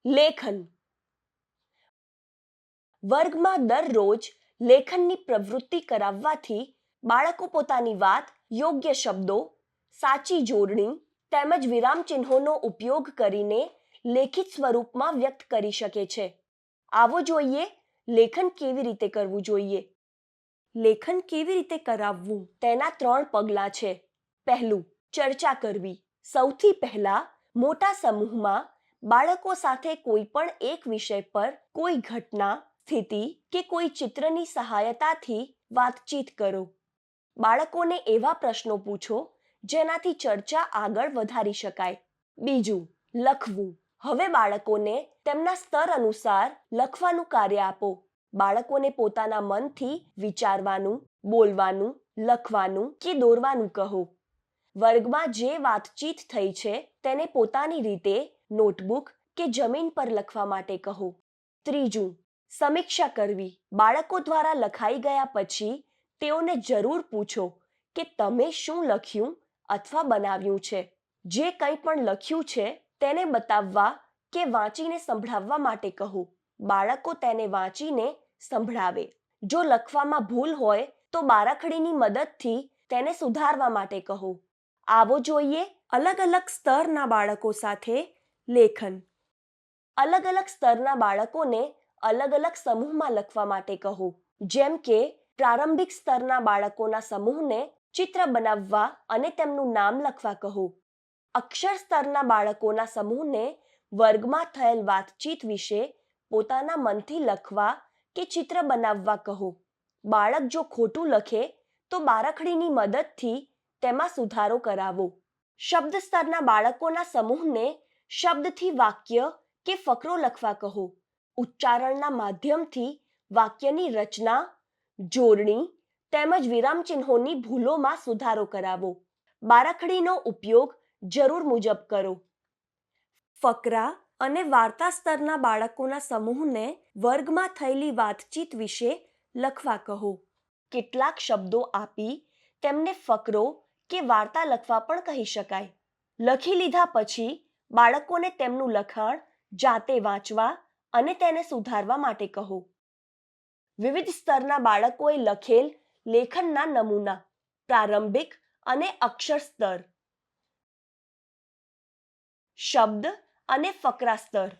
લેખન. વર્ગમાં દરરોજ લેખનની પ્રવૃત્તિ કરાવવાથી બાળકો પોતાની વાત યોગ્ય શબ્દો, સાચી જોડણી તેમજ વિરામચિહ્નોનો ઉપયોગ કરીને લેખિત સ્વરૂપમાં વ્યક્ત કરી શકે છે. આવો જોઈએ લેખન કેવી રીતે કરવું જોઈએ. લેખન કેવી રીતે કરાવવું તેના 3 પગલાં છે. પહેલું, ચર્ચા કરવી. સૌથી પહેલા મોટા સમૂહમાં બાળકો સાથે કોઈ પણ એક વિષય પર કોઈ ઘટના, સ્થિતિ કે કોઈ ચિત્રની સહાયતાથી વાતચીત કરો. બાળકોને એવા પ્રશ્નો પૂછો જેનાથી ચર્ચા આગળ વધારી શકાય. બીજું, લખવું. હવે બાળકોને તેમના સ્તર અનુસાર લખવાનું કાર્ય આપો. બાળકોને પોતાના મનથી વિચારવાનું, બોલવાનું, લખવાનું કે દોરવાનું કહો. વર્ગમાં જે વાતચીત થઈ છે તેને પોતાની રીતે નોટબુક કે જમીન પર લખવા માટે કહો. ત્રીજું, સમીક્ષા કરવી. બાળકો દ્વારા લખાઈ ગયા પછી તેઓને જરૂર પૂછો કે તમે શું લખ્યું અથવા બનાવ્યું છે. જે કંઈ પણ લખ્યું છે તેને બતાવવા કે વાંચીને સંભળાવવા માટે કહો. બાળકો તેને વાંચીને સંભળાવે. જો લખવામાં ભૂલ હોય તો બારાખડીની મદદથી તેને સુધારવા માટે કહો. આવો જોઈએ અલગ અલગ સ્તરના બાળકો સાથે લેખન. અલગ અલગ સ્તરના બાળકોને અલગ અલગ સમૂહમાં લખવા માટે કહો. જેમ કે પ્રારંભિક સ્તરના બાળકોના સમૂહને ચિત્ર બનાવવા અને તેમનું નામ લખવા કહો. અક્ષર સ્તરના બાળકોના સમૂહને વર્ગમાં થયેલ વાતચીત વિશે પોતાના મનથી લખવા કે ચિત્ર બનાવવા કહો. બાળક જો ખોટું લખે તો બારાખડીની મદદથી તેમાં સુધારો કરાવો. શબ્દ સ્તરના બાળકોના સમૂહને શબ્દથી વાક્ય કે ફકરો લખવા કહો. ઉચ્ચારણના માધ્યમથી વાક્યની રચના, જોડણી તેમજ વિરામચિહ્નોની ભૂલોમાં સુધારો કરાવો. બારાખડીનો ઉપયોગ જરૂર મુજબ કરો. ફકરા અને વાર્તા સ્તરના બાળકોના સમૂહને વર્ગમાં થયેલી વાતચીત વિશે લખવા કહો. કેટલાક શબ્દો આપી તેમને ફકરો કે વાર્તા લખવા પણ કહી શકાય. લખી લીધા પછી બાળકોને તેમનું લખાણ જાતે વાંચવા અને તેને સુધારવા માટે કહો. વિવિધ સ્તરના બાળકોએ લખેલ લેખનના નમૂના. પ્રારંભિક અને અક્ષર સ્તર, શબ્દ અને ફકરા સ્તર.